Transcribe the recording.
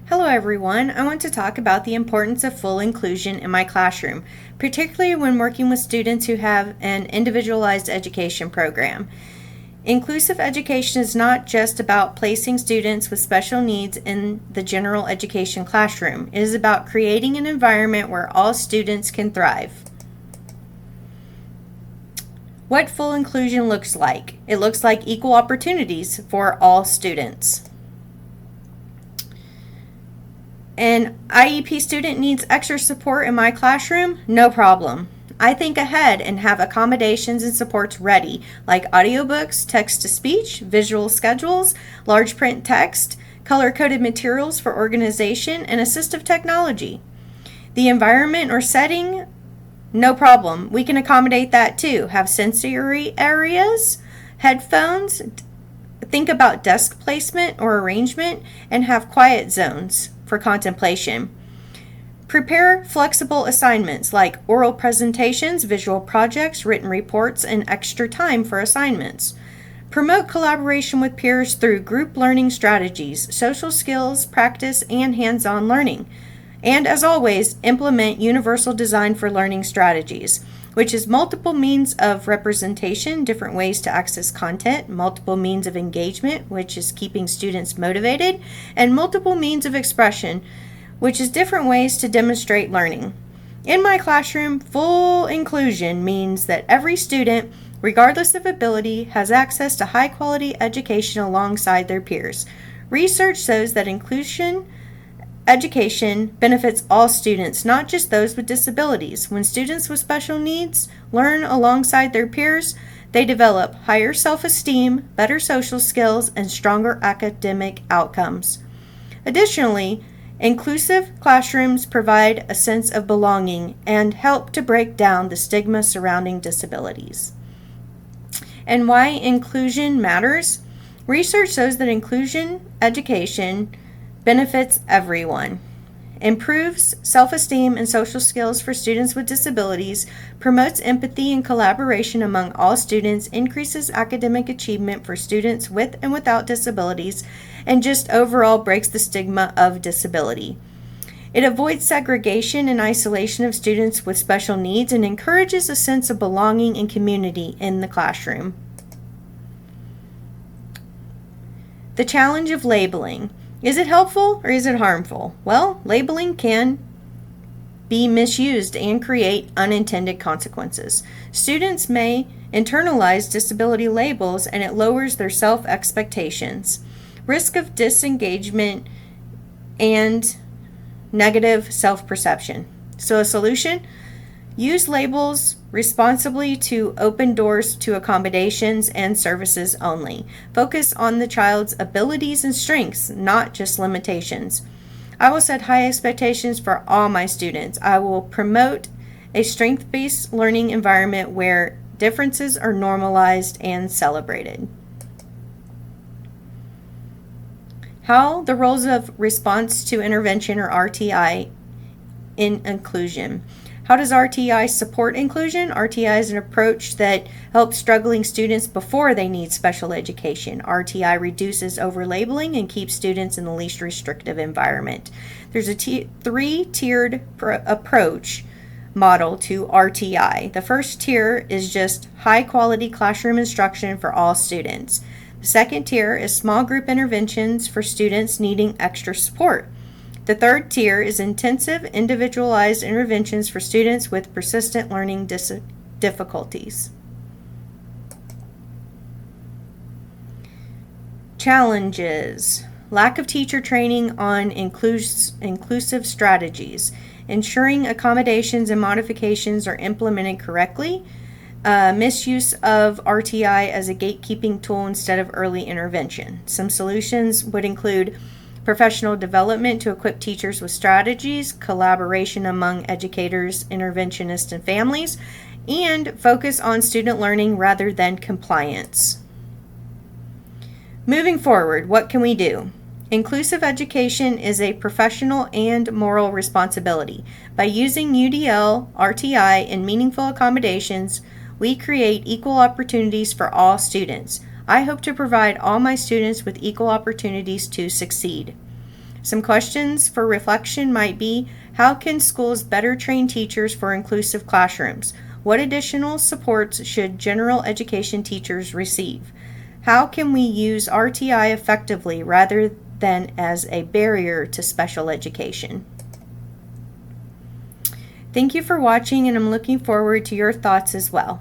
Hello everyone, I want to talk about the importance of full inclusion in my classroom, particularly when working with students who have an individualized education program. Inclusive education is not just about placing students with special needs in the general education classroom. It is about creating an environment where all students can thrive. What full inclusion looks like? It looks like equal opportunities for all students. An IEP student needs extra support in my classroom? No problem. I think ahead and have accommodations and supports ready, like audiobooks, text-to-speech, visual schedules, large print text, color-coded materials for organization, and assistive technology. The environment or setting? No problem. We can accommodate that too. Have sensory areas, headphones, think about desk placement or arrangement, and have quiet zones for contemplation. Prepare flexible assignments like oral presentations, visual projects, written reports, and extra time for assignments. Promote collaboration with peers through group learning strategies, social skills, practice, and hands-on learning. And as always, implement universal design for learning strategies, which is multiple means of representation, different ways to access content, multiple means of engagement, which is keeping students motivated, and multiple means of expression, which is different ways to demonstrate learning. In my classroom, full inclusion means that every student, regardless of ability, has access to high-quality education alongside their peers. Research shows that inclusion education benefits all students, not just those with disabilities. When students with special needs learn alongside their peers, they develop higher self-esteem, better social skills, and stronger academic outcomes. Additionally, inclusive classrooms provide a sense of belonging and help to break down the stigma surrounding disabilities. And why inclusion matters? Research shows that inclusion education benefits everyone, improves self-esteem and social skills for students with disabilities, promotes empathy and collaboration among all students, increases academic achievement for students with and without disabilities, and just overall breaks the stigma of disability. It avoids segregation and isolation of students with special needs and encourages a sense of belonging and community in the classroom. The challenge of labeling. Is it helpful or is it harmful? Well, labeling can be misused and create unintended consequences. Students may internalize disability labels and it lowers their self-expectations. Risk of disengagement and negative self-perception. So a solution? Use labels responsibly to open doors to accommodations and services only. Focus on the child's abilities and strengths, not just limitations. I will set high expectations for all my students. I will promote a strength-based learning environment where differences are normalized and celebrated. How the roles of response to intervention or RTI in inclusion. How does RTI support inclusion? RTI is an approach that helps struggling students before they need special education. RTI reduces overlabeling and keeps students in the least restrictive environment. There's a three-tiered approach model to RTI. The first tier is just high-quality classroom instruction for all students. The second tier is small group interventions for students needing extra support. The third tier is intensive, individualized interventions for students with persistent learning difficulties. Challenges. Lack of teacher training on inclusive strategies. Ensuring accommodations and modifications are implemented correctly. Misuse of RTI as a gatekeeping tool instead of early intervention. Some solutions would include professional development to equip teachers with strategies, collaboration among educators, interventionists, and families, and focus on student learning rather than compliance. Moving forward, what can we do? Inclusive education is a professional and moral responsibility. By using UDL, RTI, and meaningful accommodations, we create equal opportunities for all students. I hope to provide all my students with equal opportunities to succeed. Some questions for reflection might be, how can schools better train teachers for inclusive classrooms? What additional supports should general education teachers receive? How can we use RTI effectively rather than as a barrier to special education? Thank you for watching, and I'm looking forward to your thoughts as well.